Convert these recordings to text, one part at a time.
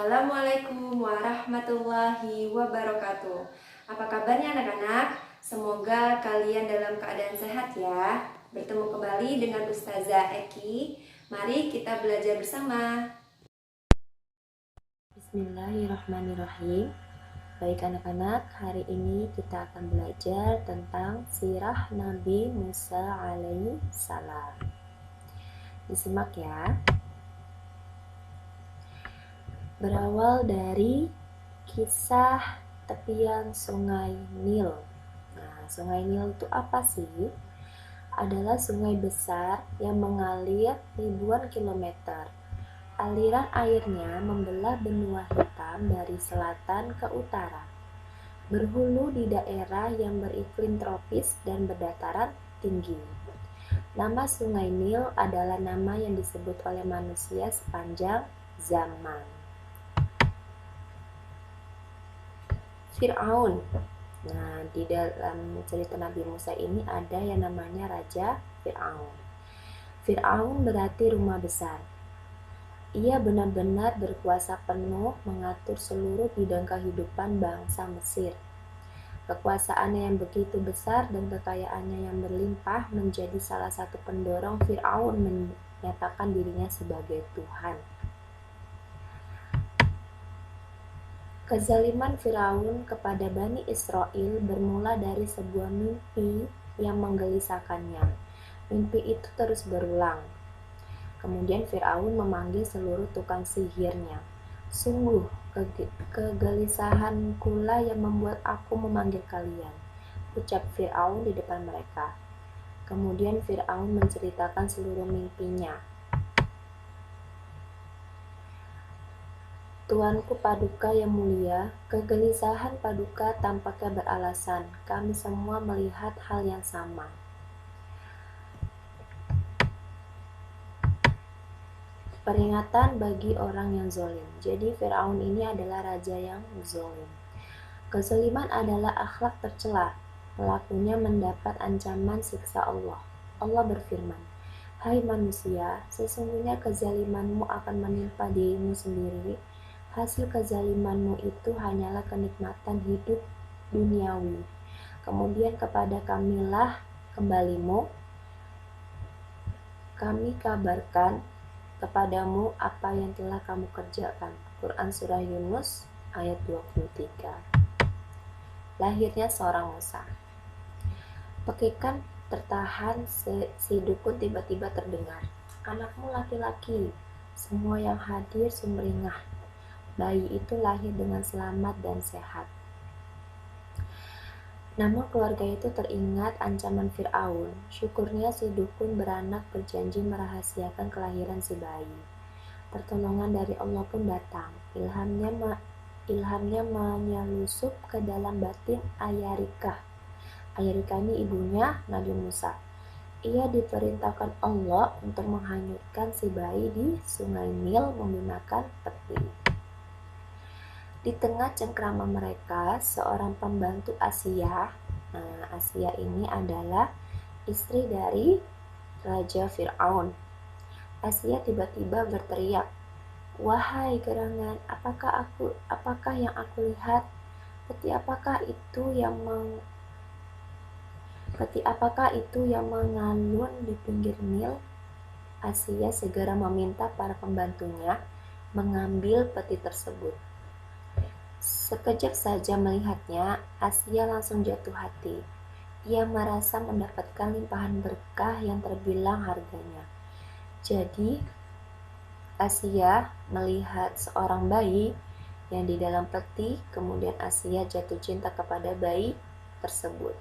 Assalamualaikum warahmatullahi wabarakatuh. Apa kabarnya anak-anak? Semoga kalian dalam keadaan sehat ya. Bertemu kembali dengan Ustazah Eki. Mari kita belajar bersama. Bismillahirrahmanirrahim. Baik anak-anak, hari ini kita akan belajar tentang sirah Nabi Musa alaihi salam. Disimak ya. Berawal dari kisah tepian Sungai Nil. Nah, Sungai Nil itu apa sih? Adalah sungai besar yang mengalir ribuan kilometer. Aliran airnya membelah benua hitam dari selatan ke utara, berhulu di daerah yang beriklim tropis dan berdataran tinggi. Nama Sungai Nil adalah nama yang disebut oleh manusia sepanjang zaman. Fir'aun. Nah, di dalam cerita Nabi Musa ini ada yang namanya Raja Fir'aun. Fir'aun berarti rumah besar. Ia benar-benar berkuasa penuh mengatur seluruh bidang kehidupan bangsa Mesir. Kekuasaannya yang begitu besar dan kekayaannya yang berlimpah menjadi salah satu pendorong Fir'aun menyatakan dirinya sebagai Tuhan. Kezaliman Firaun kepada Bani Israel bermula dari sebuah mimpi yang menggelisahkannya. Mimpi itu terus berulang. Kemudian Firaun memanggil seluruh tukang sihirnya. Sungguh, kegelisahankulah yang membuat aku memanggil kalian, ucap Firaun di depan mereka. Kemudian Firaun menceritakan seluruh mimpinya. Tuanku Paduka yang mulia, kegelisahan Paduka tampaknya beralasan. Kami semua melihat hal yang sama. Peringatan bagi orang yang zalim. Jadi Firaun ini adalah raja yang zalim. Kezaliman adalah akhlak tercela. Pelakunya mendapat ancaman siksa Allah. Allah berfirman, "Hai manusia, sesungguhnya kezalimanmu akan menimpa dirimu sendiri. Hasil kezalimanmu itu hanyalah kenikmatan hidup duniawi. Kemudian kepada kamilah kembalimu. Kami kabarkan kepadamu apa yang telah kamu kerjakan." Quran Surah Yunus ayat 23. Lahirnya seorang Musa. Pekikan tertahan si dukun tiba-tiba terdengar. "Anakmu laki-laki." Semua yang hadir sumringah. Bayi itu lahir dengan selamat dan sehat. Namun keluarga itu teringat ancaman Fir'aun. Syukurnya si dukun beranak berjanji merahasiakan kelahiran si bayi. Pertolongan dari Allah pun datang. Ilhamnya menyelusup ke dalam batin Ayarikah. Ayarikah ini ibunya Nabi Musa. Ia diperintahkan Allah untuk menghanyutkan si bayi di Sungai Nil menggunakan peti. Di tengah cengkrama mereka, seorang pembantu Asia. Asia ini adalah istri dari Raja Fir'aun. Asia tiba-tiba berteriak, "Wahai gerangan, apakah yang aku lihat? Peti apakah itu yang mengalun di pinggir Nil?" Asia segera meminta para pembantunya mengambil peti tersebut. Sekejap saja melihatnya, Asia langsung jatuh hati. Ia merasa mendapatkan limpahan berkah yang terbilang harganya. Jadi, Asia melihat seorang bayi yang di dalam peti, kemudian Asia jatuh cinta kepada bayi tersebut.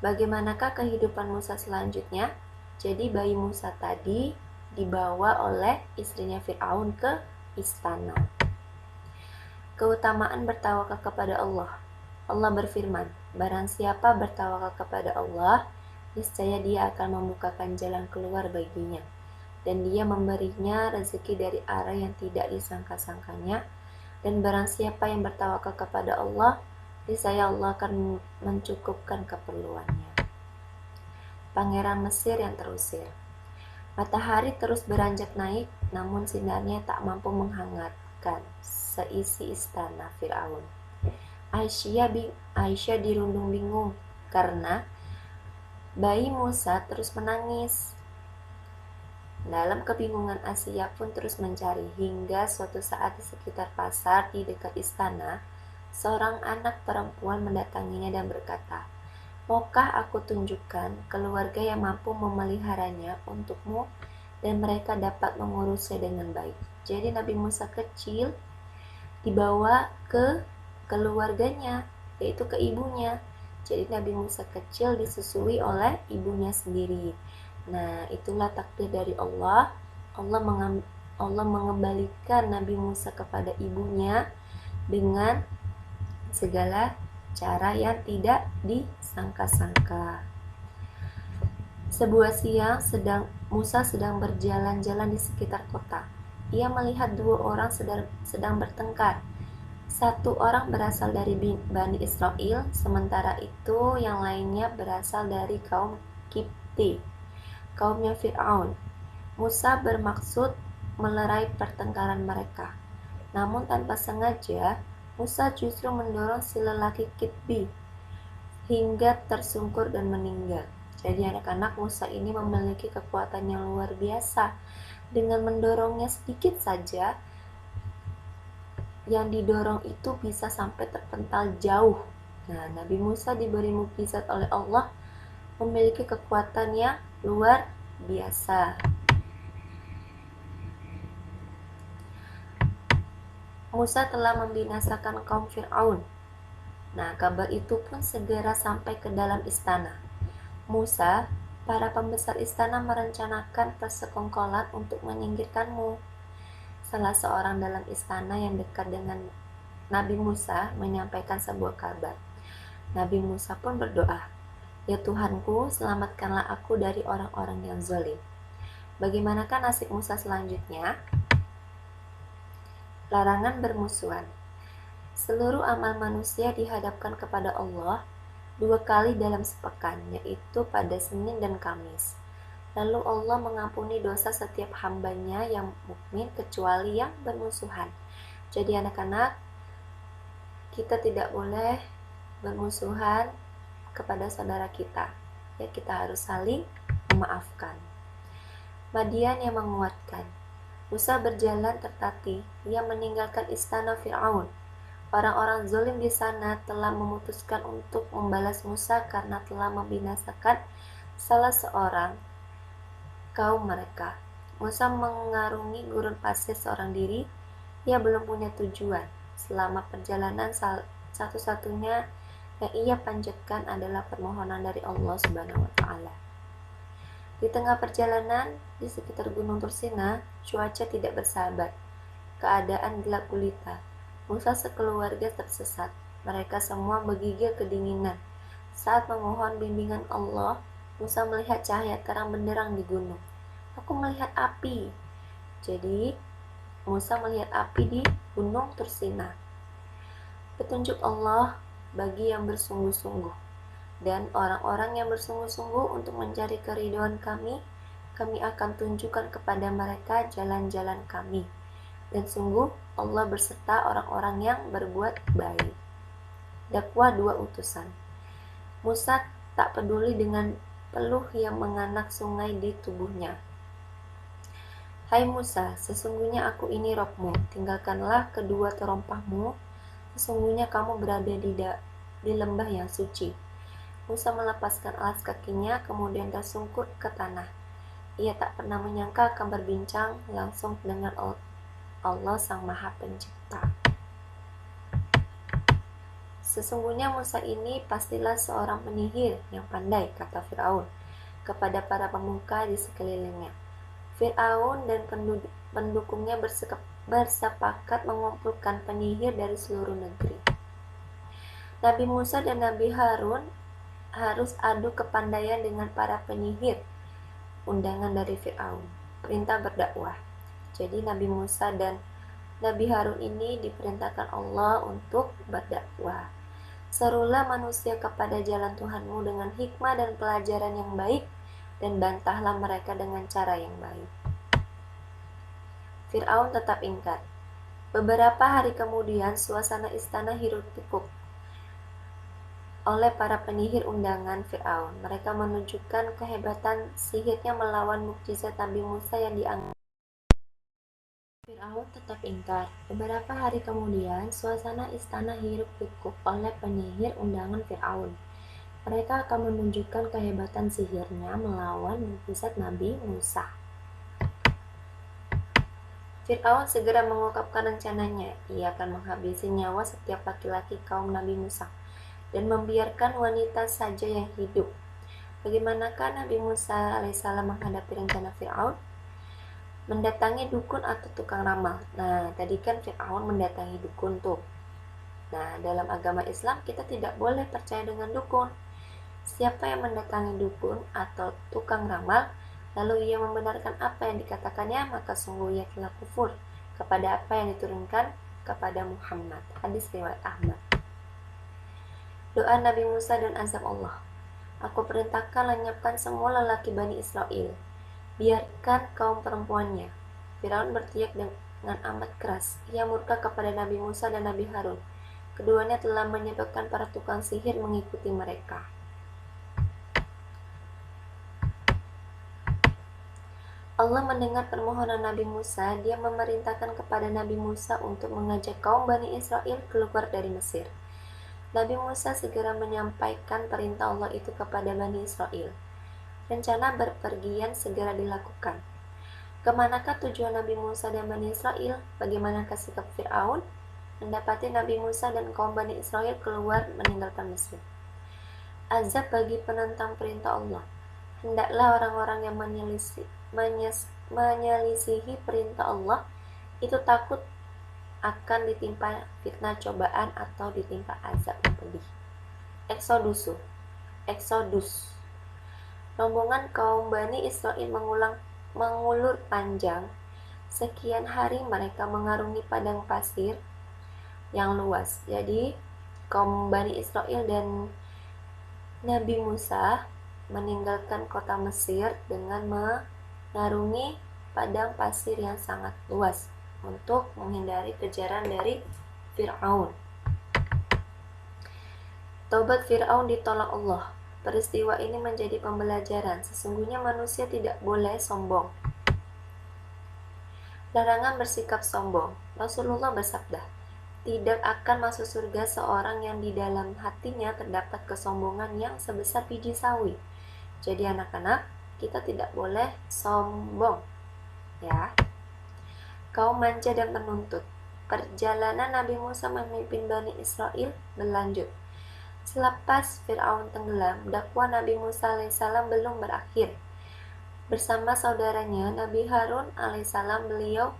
Bagaimanakah kehidupan Musa selanjutnya? Jadi bayi Musa tadi dibawa oleh istrinya Fir'aun ke istana. Keutamaan bertawakal kepada Allah. Allah berfirman, "Barang siapa bertawakal kepada Allah, niscaya dia akan membukakan jalan keluar baginya, dan dia memberinya rezeki dari arah yang tidak disangka-sangkanya. Dan barang siapa yang bertawakal kepada Allah, niscaya Allah akan mencukupkan keperluannya." Pangeran Mesir yang terusir. Matahari terus beranjak naik, namun sinarnya tak mampu menghangatkan seisi istana Firaun. Aisyah dirundung bingung karena bayi Musa terus menangis. Dalam kebingungan Asia pun terus mencari hingga suatu saat di sekitar pasar di dekat istana, seorang anak perempuan mendatanginya dan berkata, "Maukah aku tunjukkan keluarga yang mampu memeliharanya untukmu dan mereka dapat mengurusnya dengan baik?" Jadi Nabi Musa kecil dibawa ke keluarganya, yaitu ke ibunya. Jadi Nabi Musa kecil disusui oleh ibunya sendiri. Nah, itulah takdir dari Allah. Allah mengembalikan Nabi Musa kepada ibunya dengan segala cara yang tidak disangka-sangka. Sebuah siang Musa sedang berjalan-jalan di sekitar kota. Ia melihat dua orang sedang bertengkar. Satu orang berasal dari Bani Israel, sementara itu yang lainnya berasal dari kaum Kipti, kaumnya Fir'aun. Musa bermaksud melerai pertengkaran mereka. Namun tanpa sengaja, Musa justru mendorong si lelaki Kipti hingga tersungkur dan meninggal. Jadi anak-anak, Musa ini memiliki kekuatan yang luar biasa. Dengan mendorongnya sedikit saja, yang didorong itu bisa sampai terpental jauh. Nah, Nabi Musa diberi mukjizat oleh Allah, memiliki kekuatan yang luar biasa. Musa telah membinasakan kaum Fir'aun. Nah, kabar itu pun segera sampai ke dalam istana. Musa, para pembesar istana merencanakan persekongkolan untuk menyingkirkanmu. Salah seorang dalam istana yang dekat dengan Nabi Musa menyampaikan sebuah kabar. Nabi Musa pun berdoa, "Ya Tuhanku, selamatkanlah aku dari orang-orang yang zalim." Bagaimanakah nasib Musa selanjutnya? Larangan bermusuhan. Seluruh amal manusia dihadapkan kepada Allah 2 kali dalam sepekan, yaitu pada Senin dan Kamis. Lalu Allah mengampuni dosa setiap hambanya yang mukmin kecuali yang bermusuhan. Jadi anak-anak, kita tidak boleh bermusuhan kepada saudara kita. Ya, kita harus saling memaafkan. Madian yang menguatkan. Musa berjalan tertatih, ia meninggalkan istana Fir'aun. Orang-orang zalim di sana telah memutuskan untuk membalas Musa karena telah membinasakan salah seorang kaum mereka. Musa mengarungi gurun pasir seorang diri. Ia belum punya tujuan. Selama perjalanan, satu-satunya yang ia panjatkan adalah permohonan dari Allah Subhanahu wa Ta'ala. Di tengah perjalanan di sekitar Gunung Tursina, cuaca tidak bersahabat. Keadaan gelap gulita. Musa sekeluarga tersesat. Mereka semua menggigil kedinginan. Saat memohon bimbingan Allah, Musa melihat cahaya terang benderang di gunung. "Aku melihat api." Jadi, Musa melihat api di Gunung Tursina. Petunjuk Allah bagi yang bersungguh-sungguh. Dan orang-orang yang bersungguh-sungguh untuk mencari keridhaan kami akan tunjukkan kepada mereka jalan-jalan kami. Dan sungguh Allah berserta orang-orang yang berbuat baik. Dakwah 2 utusan. Musa tak peduli dengan peluh yang menganak sungai di tubuhnya. "Hai Musa, sesungguhnya aku ini Rabb-mu, tinggalkanlah kedua terompahmu, sesungguhnya kamu berada di lembah yang suci." Musa melepaskan alas kakinya, kemudian tersungkur ke tanah. Ia tak pernah menyangka akan berbincang langsung dengan Allah Sang Maha Pencipta. "Sesungguhnya Musa ini pastilah seorang penyihir yang pandai," kata Fir'aun kepada para pemuka di sekelilingnya. Fir'aun dan pendukungnya bersepakat mengumpulkan penyihir dari seluruh negeri. Nabi Musa dan Nabi Harun harus adu kepandaian dengan para penyihir. Undangan dari Fir'aun, perintah berdakwah. Jadi Nabi Musa dan Nabi Harun ini diperintahkan Allah untuk berdakwah. "Serulah manusia kepada jalan Tuhanmu dengan hikmah dan pelajaran yang baik, dan bantahlah mereka dengan cara yang baik." Fir'aun tetap ingkar. Beberapa hari kemudian, suasana istana hiruk-pikuk oleh para penyihir undangan Fir'aun. Mereka menunjukkan kehebatan sihirnya melawan mukjizat Nabi Musa yang dianggap. Fir'aun tetap ingkar. Beberapa hari kemudian, suasana istana hiruk-pikuk oleh penyihir undangan Fir'aun. Mereka akan menunjukkan kehebatan sihirnya melawan mukjizat Nabi Musa. Fir'aun segera mengungkapkan rencananya. Ia akan menghabisi nyawa setiap laki-laki kaum Nabi Musa dan membiarkan wanita saja yang hidup. Bagaimanakah Nabi Musa alaihissalam menghadapi rencana Fir'aun? Mendatangi dukun atau tukang ramal. Nah, tadi kan Fir'aun mendatangi dukun tuh. Nah, dalam agama Islam kita tidak boleh percaya dengan dukun. Siapa yang mendatangi dukun atau tukang ramal, lalu ia membenarkan apa yang dikatakannya, maka sungguh ia telah kufur kepada apa yang diturunkan kepada Muhammad. Hadis riwayat Ahmad. Doa Nabi Musa dan azab Allah. Aku perintahkan lenyapkan semua lelaki Bani Israel. Biarkan kaum perempuannya. Firaun berteriak dengan amat keras. Ia murka kepada Nabi Musa dan Nabi Harun. Keduanya telah menyebabkan para tukang sihir mengikuti mereka. Allah mendengar permohonan Nabi Musa. Dia memerintahkan kepada Nabi Musa untuk mengajak kaum Bani Israel keluar dari Mesir. Nabi Musa segera menyampaikan perintah Allah itu kepada Bani Israel. Rencana berpergian segera dilakukan. Kemanakah tujuan Nabi Musa dan Bani Israel? Bagaimanakah sikap Fir'aun? Mendapati Nabi Musa dan kaum Bani Israel keluar meninggalkan Mesir. Azab bagi penentang perintah Allah. Hendaklah orang-orang yang menyelisihi perintah Allah itu takut akan ditimpa fitnah cobaan atau ditimpa azab yang pedih. Eksodus. Rombongan kaum Bani Israel mengulur panjang. Sekian hari mereka mengarungi padang pasir yang luas. Jadi kaum Bani Israel dan Nabi Musa meninggalkan kota Mesir dengan mengarungi padang pasir yang sangat luas untuk menghindari kejaran dari Fir'aun. Taubat Fir'aun ditolak Allah. Peristiwa ini menjadi pembelajaran. Sesungguhnya manusia tidak boleh sombong. Larangan bersikap sombong. Rasulullah bersabda, tidak akan masuk surga seorang yang di dalam hatinya terdapat kesombongan yang sebesar biji sawi. Jadi anak-anak, kita tidak boleh sombong, ya. Kaum manja dan penuntut. Perjalanan Nabi Musa memimpin Bani Israel berlanjut. Selepas Fir'aun tenggelam, dakwah Nabi Musa alaihissalam belum berakhir. Bersama saudaranya Nabi Harun alaihissalam, beliau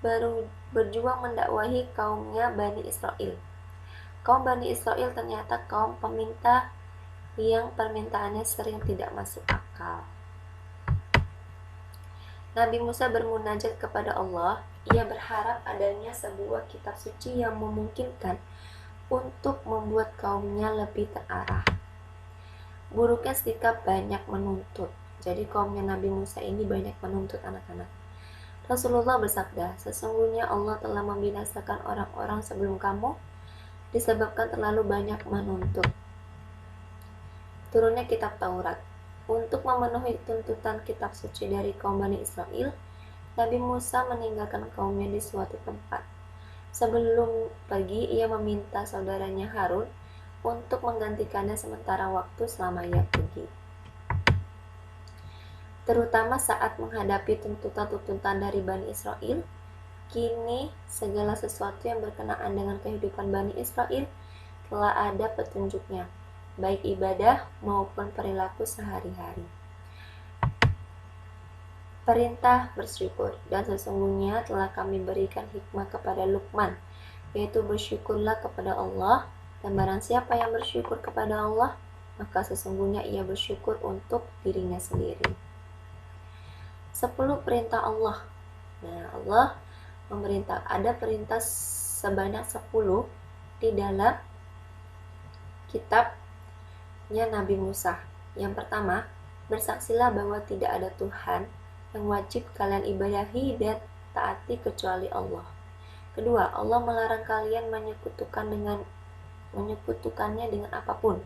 baru berjuang mendakwahi kaumnya Bani Israel. Kaum Bani Israel ternyata kaum peminta yang permintaannya sering tidak masuk akal. Nabi Musa bermunajat kepada Allah. Ia berharap adanya sebuah kitab suci yang memungkinkan untuk membuat kaumnya lebih terarah. Buruknya sikap banyak menuntut. Jadi kaumnya Nabi Musa ini banyak menuntut anak-anak. Rasulullah bersabda, sesungguhnya Allah telah membinasakan orang-orang sebelum kamu disebabkan terlalu banyak menuntut. Turunnya kitab Taurat. Untuk memenuhi tuntutan kitab suci dari kaum Bani Israel, Nabi Musa meninggalkan kaumnya di suatu tempat. Sebelum pergi, ia meminta saudaranya Harun untuk menggantikannya sementara waktu selama ia pergi. Terutama saat menghadapi tuntutan-tuntutan dari Bani Israel, kini segala sesuatu yang berkenaan dengan kehidupan Bani Israel telah ada petunjuknya, baik ibadah maupun perilaku sehari-hari. Perintah bersyukur, dan sesungguhnya telah kami berikan hikmah kepada Luqman, yaitu bersyukurlah kepada Allah, dan barang siapa yang bersyukur kepada Allah, maka sesungguhnya ia bersyukur untuk dirinya sendiri. 10 perintah Allah. Nah, Allah memerintah, ada perintah sebanyak 10 di dalam kitabnya Nabi Musa. Yang pertama, bersaksilah bahwa tidak ada Tuhan yang wajib kalian ibadahi dan taati kecuali Allah. Kedua, Allah melarang kalian menyekutukannya dengan apapun.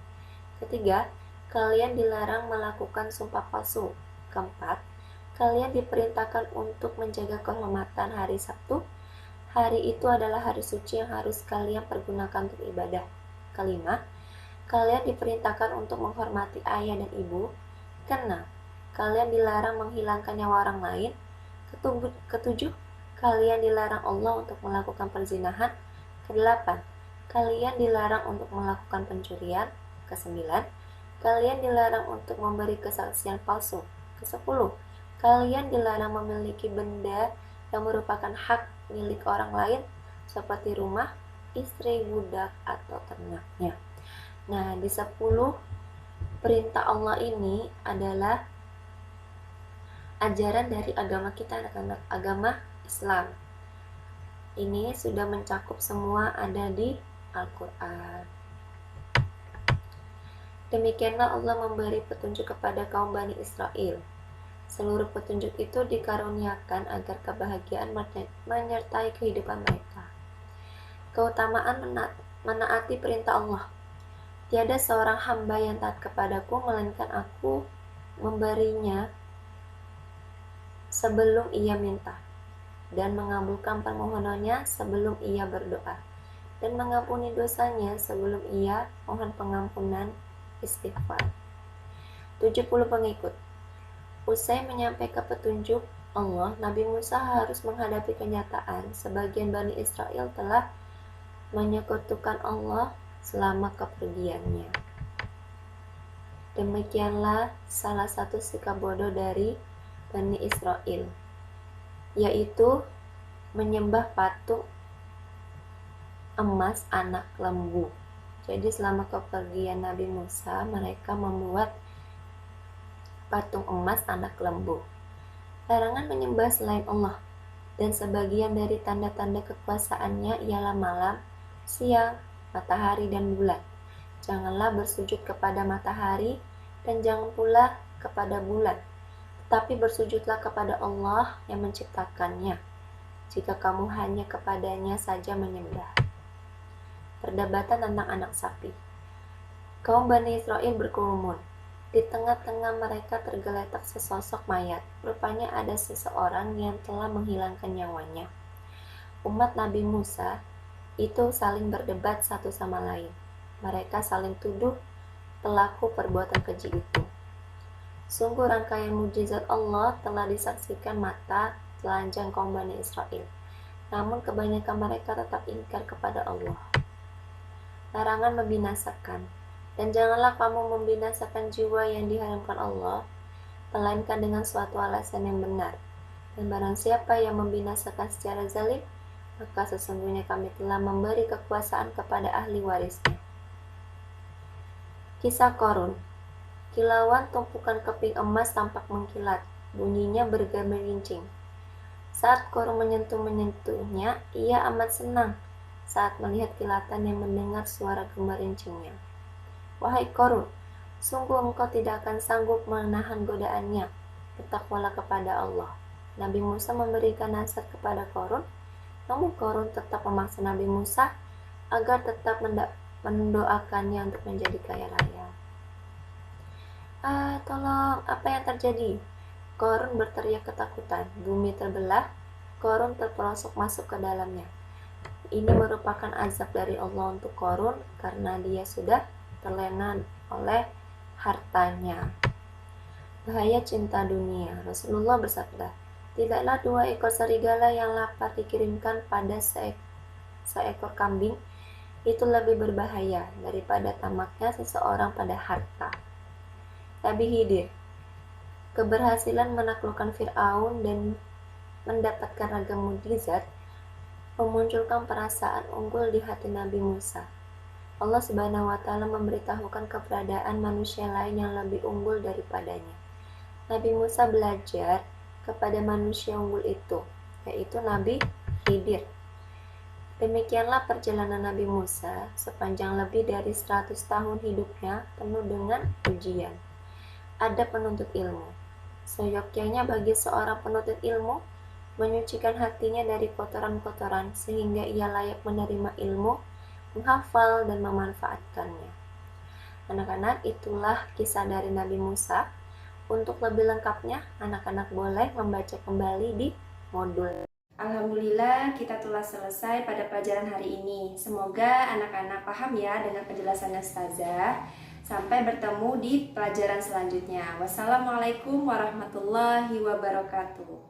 Ketiga, kalian dilarang melakukan sumpah palsu. Keempat, kalian diperintahkan untuk menjaga kehormatan hari Sabtu. Hari itu adalah hari suci yang harus kalian pergunakan untuk ibadah. Kelima, kalian diperintahkan untuk menghormati ayah dan ibu. Keenam, kalian dilarang menghilangkan nyawa orang lain. Ketujuh, kalian dilarang Allah untuk melakukan perzinahan. Kedelapan, kalian dilarang untuk melakukan pencurian. Kesembilan, kalian dilarang untuk memberi kesaksian palsu. Kesepuluh, kalian dilarang memiliki benda yang merupakan hak milik orang lain seperti rumah, istri, budak, atau ternaknya. Nah, di 10 perintah Allah ini adalah ajaran dari agama kita, anak-anak, agama Islam. Ini sudah mencakup semua ada di Al-Quran. Demikianlah Allah memberi petunjuk kepada kaum Bani Israel. Seluruh petunjuk itu dikaruniakan agar kebahagiaan menyertai kehidupan mereka. Keutamaan menaati perintah Allah. Tiada seorang hamba yang taat kepadaku, melainkan aku memberinya sebelum ia minta, dan mengabulkan permohonannya sebelum ia berdoa, dan mengampuni dosanya sebelum ia mohon pengampunan istighfar. 70 pengikut. Usai menyampaikan petunjuk Allah, Nabi Musa harus menghadapi kenyataan sebagian Bani Israel telah menyekutukan Allah selama kepergiannya. Demikianlah salah satu sikap bodoh dari Bani Israel, yaitu menyembah patung emas anak lembu. Jadi selama kepergian Nabi Musa, mereka membuat patung emas anak lembu. Larangan menyembah selain Allah, dan sebagian dari tanda-tanda kekuasaannya ialah malam, siang, matahari, dan bulan. Janganlah bersujud kepada matahari, dan jangan pula kepada bulan, tetapi bersujudlah kepada Allah yang menciptakannya, jika kamu hanya kepadanya saja menyembah. Perdebatan tentang anak sapi. Kaum Bani Israel berkerumun. Di tengah-tengah mereka tergeletak sesosok mayat. Rupanya ada seseorang yang telah menghilangkan nyawanya. Umat Nabi Musa itu saling berdebat satu sama lain. Mereka saling tuduh pelaku perbuatan keji itu. Sungguh rangkaian mujizat Allah telah disaksikan mata telanjang kaum Bani Israel. Namun kebanyakan mereka tetap ingkar kepada Allah. Larangan membinasakan. Dan janganlah kamu membinasakan jiwa yang diharamkan Allah, melainkan dengan suatu alasan yang benar. Dan barang siapa yang membinasakan secara zalim, maka sesungguhnya kami telah memberi kekuasaan kepada ahli warisnya. Kisah Qorun. Kilauan tumpukan keping emas tampak mengkilat, bunyinya bergerincing. Saat Qorun menyentuhnya, ia amat senang saat melihat kilatan yang mendengar suara gemerincingnya. Wahai Qorun, sungguh engkau tidak akan sanggup menahan godaannya. Bertakwalah kepada Allah. Nabi Musa memberikan nasihat kepada Qorun, namun Qorun tetap memaksa Nabi Musa agar tetap mendoakannya untuk menjadi kaya raya. Tolong, apa yang terjadi? Qorun berteriak ketakutan. Bumi terbelah, Qorun terperosok masuk ke dalamnya. Ini merupakan azab dari Allah untuk Qorun karena dia sudah terlena oleh hartanya. Bahaya cinta dunia. Rasulullah bersabda, tidaklah 2 ekor serigala yang lapar dikirimkan pada seekor kambing itu lebih berbahaya daripada tamaknya seseorang pada harta. Nabi Khidir. Keberhasilan menaklukkan Fir'aun dan mendapatkan ragam mukjizat memunculkan perasaan unggul di hati Nabi Musa. Allah Subhanahu wa Ta'ala memberitahukan keberadaan manusia lain yang lebih unggul daripadanya. Nabi Musa belajar kepada manusia unggul itu, yaitu Nabi Khidir. Demikianlah perjalanan Nabi Musa sepanjang lebih dari 100 tahun hidupnya penuh dengan ujian. Ada penuntut ilmu. Seyogyanya bagi seorang penuntut ilmu menyucikan hatinya dari kotoran-kotoran sehingga ia layak menerima ilmu, menghafal, dan memanfaatkannya. Anak-anak, itulah kisah dari Nabi Musa. Untuk lebih lengkapnya, anak-anak boleh membaca kembali di modul. Alhamdulillah, kita telah selesai pada pelajaran hari ini. Semoga anak-anak paham ya dengan penjelasannya Ustazah. Sampai bertemu di pelajaran selanjutnya. Wassalamualaikum warahmatullahi wabarakatuh.